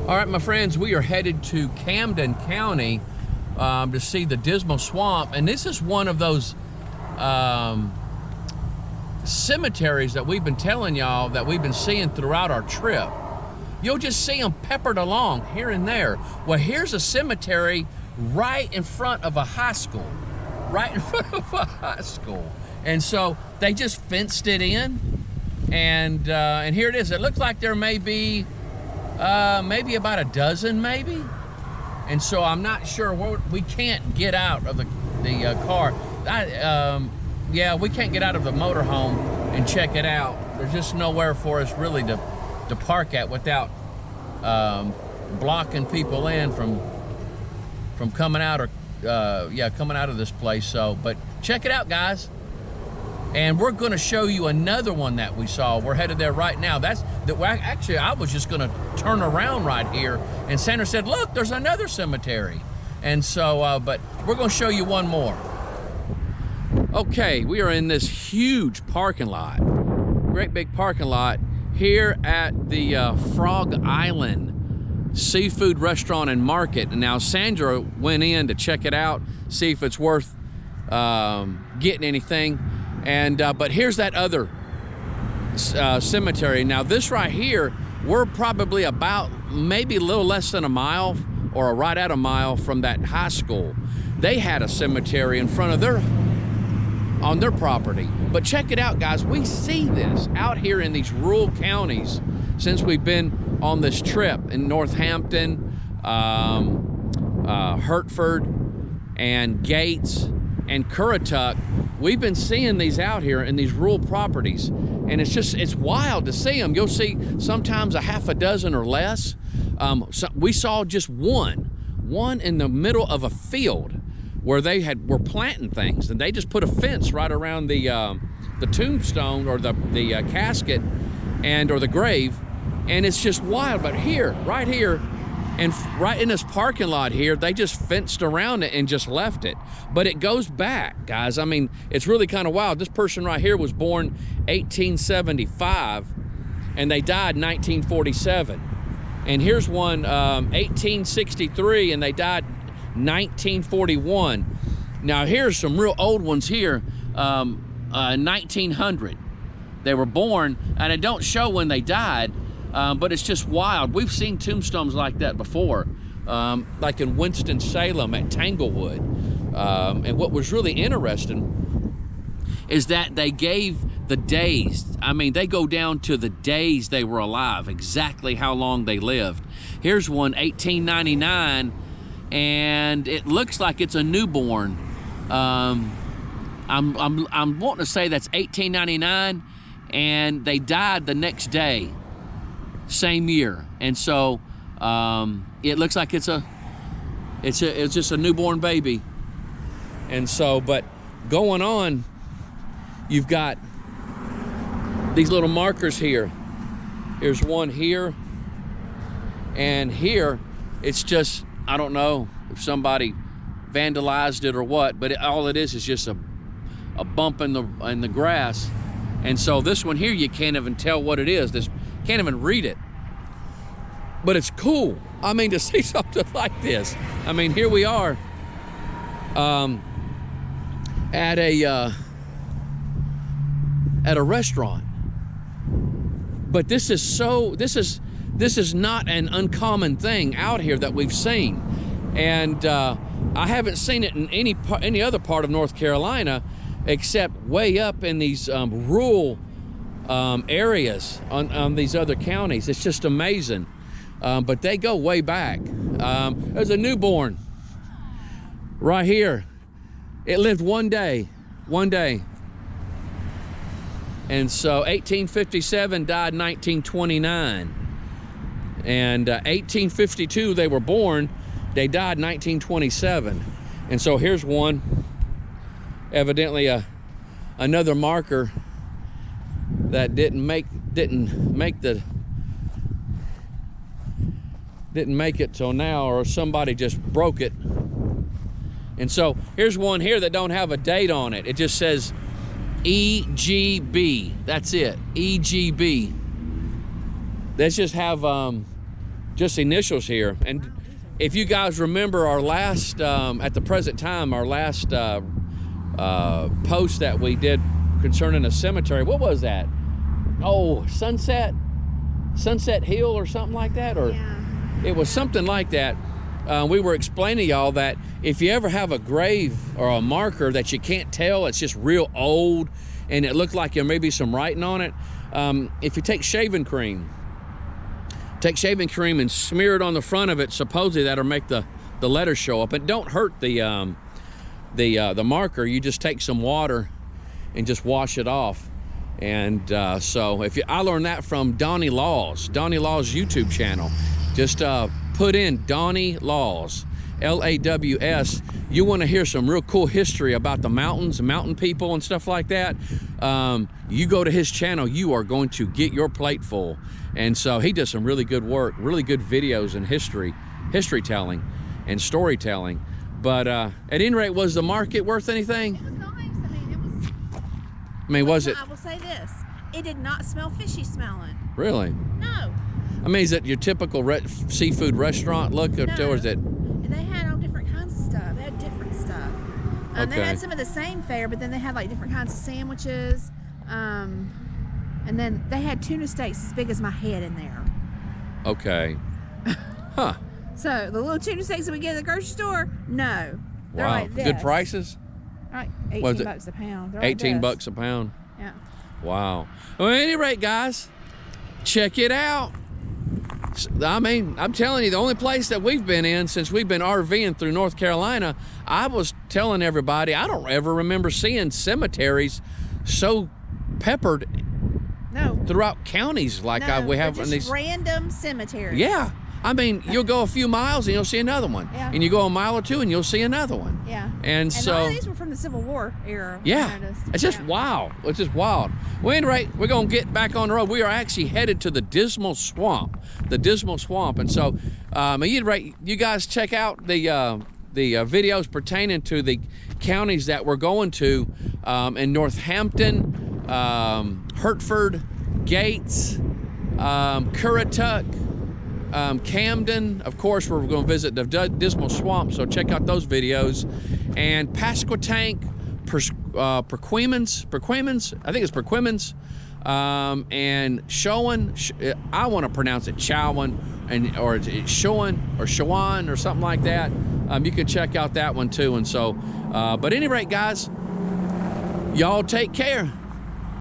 All right, my friends, we are headed to Camden County to see the Dismal Swamp, and this is one of those cemeteries that we've been telling y'all that we've been seeing throughout our trip. You'll just see them peppered along here and there. Well, here's a cemetery right in front of a high school, and so they just fenced it in, and here it is. It looks like there may be maybe about a dozen, maybe. And so I'm not sure we can't get out of the car. Yeah, we can't get out of the motorhome and check it out. There's just nowhere for us really to park at without blocking people in from coming out or coming out of this place. So, but check it out, guys. And we're going to show you another one that we saw. We're headed there right now. Actually, I was just going to turn around right here, and Sandra said, look, there's another cemetery. And so, but we're going to show you one more. Okay, we are in this huge parking lot, great big parking lot here at the Frog Island Seafood Restaurant and Market. And now Sandra went in to check it out, see if it's worth getting anything. And but here's that other cemetery. Now this right here, we're probably about maybe a little less than a mile or right at a mile from that high school. They had a cemetery in front of on their property. But check it out, guys. We see this out here in these rural counties since we've been on this trip in Northampton, Hertford, and Gates, and Currituck. We've been seeing these out here in these rural properties, and it's wild to see them. You'll see sometimes a half a dozen or less. So we saw just one in the middle of a field where they were planting things, and they just put a fence right around the tombstone or the casket or the grave, and it's just wild. But right here, and right in this parking lot here, they just fenced around it and just left it. But it goes back, guys. I mean, it's really kind of wild. This person right here was born 1875, and they died 1947. And here's one 1863, and they died 1941. Now here's some real old ones here, 1900. They were born, and it don't show when they died. But it's just wild. We've seen tombstones like that before, like in Winston-Salem at Tanglewood. And what was really interesting is that they gave the days. I mean, they go down to the days they were alive, exactly how long they lived. Here's one, 1899, and it looks like it's a newborn. I'm wanting to say that's 1899, and they died the next day. Same year. And so it looks like it's just a newborn baby. And so, but going on, you've got these little markers here. Here's one here, and here it's just, I don't know if somebody vandalized it or what, but all it is just a bump in the grass. And so this one here, you can't even tell what it is. Can't even read it, but it's cool. I mean, to see something like this. I mean, here we are at a restaurant, but this is not an uncommon thing out here that we've seen, and I haven't seen it in any other part of North Carolina except way up in these rural areas on these other counties. It's just amazing. But they go way back. There's a newborn right here. It lived one day. And so 1857 died 1929. And 1852 they were born. They died 1927. And so here's one, evidently another marker that didn't make it till now, or somebody just broke it. And so here's one here that don't have a date on it. It just says EGB. That's it, EGB. Let's just have just initials here. And if you guys remember our last, at the present time, our last post that we did concerning a cemetery, what was that? Oh, Sunset Hill or something like that, or it was something like that. We were explaining to y'all that if you ever have a grave or a marker that you can't tell, it's just real old and it looked like there may be some writing on it, if you take shaving cream and smear it on the front of it, supposedly that'll make the letters show up. It don't hurt the marker. You just take some water and just wash it off. And so I learned that from Donnie Laws YouTube channel. Just put in Donnie Laws, L-A-W-S. You want to hear some real cool history about the mountains, mountain people and stuff like that. You go to his channel, you are going to get your plate full. And so he does some really good work, really good videos and history telling and storytelling. But at any rate, was the market worth anything? It was nice. I mean, it was. Was it? I will say this: it did not smell fishy smelling. Really? No. I mean, is it your typical seafood restaurant look, or is it? They had all different kinds of stuff. They had different stuff. Okay. They had some of the same fare, but then they had like different kinds of sandwiches. And then they had tuna steaks as big as my head in there. Okay. Huh. So the little tuna steaks that we get at the grocery store, no. They're Wow. like this. Good prices? Like $18 a pound. They're like 18 this. bucks a pound. Yeah. Wow. Well, at any rate, guys, check it out. I mean, I'm telling you, the only place that we've been in since we've been RVing through North Carolina, I was telling everybody, I don't ever remember seeing cemeteries so peppered throughout counties like we have in these random cemeteries. Yeah. I mean, you'll go a few miles and you'll see another one. Yeah. And you go a mile or two and you'll see another one. Yeah. And so all of these were from the Civil War era. Yeah. It's just wild. It's just wild. Well, at any rate, we're going to get back on the road. We are actually headed to the Dismal Swamp. And so, at any rate, you guys check out the videos pertaining to the counties that we're going to in Northampton, Hertford, Gates, Currituck, Camden. Of course, we're going to visit the Dismal Swamp, so check out those videos. And Pasquotank, Perquimans, I think it's Perquimans, and Showan, I want to pronounce it Chowan, or Showan or Showan or something like that. You can check out that one too. And so, but at any rate, guys, y'all take care.